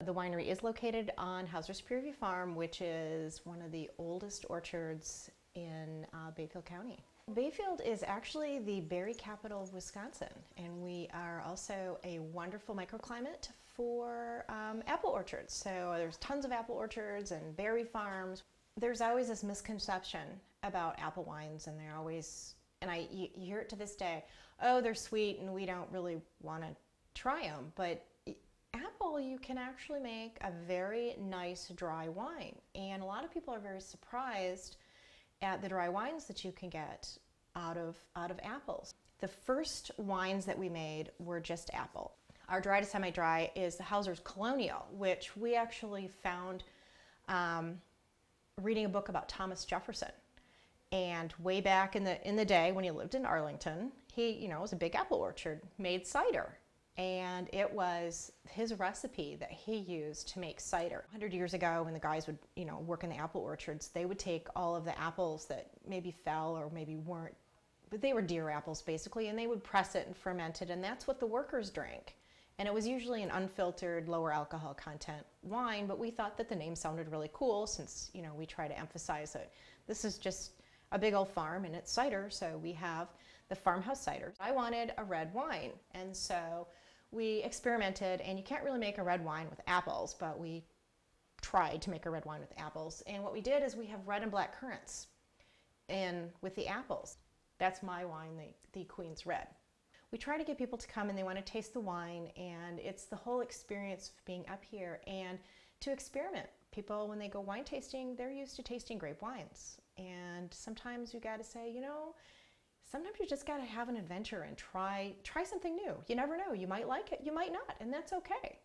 The winery is located on Hauser Superior View Farm, which is one of the oldest orchards in Bayfield County. Bayfield is actually the berry capital of Wisconsin, and we are also a wonderful microclimate for apple orchards. So there's tons of apple orchards and berry farms. There's always this misconception about apple wines, and they're always, and you hear it to this day, oh, they're sweet and we don't really want to try them. But apple, you can actually make a very nice dry wine, and a lot of people are very surprised at the dry wines that you can get out of apples. The first wines that we made were just apple. Our dry to semi-dry is the Hauser's Colonial, which we actually found reading a book about Thomas Jefferson. And way back in the day when he lived in Arlington, he, was a big apple orchard, made cider. And it was his recipe that he used to make cider. 100 years ago, when the guys would, work in the apple orchards, they would take all of the apples that maybe fell or maybe weren't, but they were deer apples basically, and they would press it and ferment it, and that's what the workers drank. And it was usually an unfiltered, lower alcohol content wine, but we thought that the name sounded really cool since, we try to emphasize that this is just a big old farm and it's cider, so we have the farmhouse cider. I wanted a red wine, and so we experimented, and you can't really make a red wine with apples, but we tried to make a red wine with apples. And what we did is we have red and black currants with the apples. That's my wine, the Queen's Red. We try to get people to come and they want to taste the wine, and it's the whole experience of being up here and to experiment. People, when they go wine tasting, they're used to tasting grape wines. And sometimes you got to say, sometimes you just got to have an adventure and try something new. You never know. You might like it, you might not, and that's okay.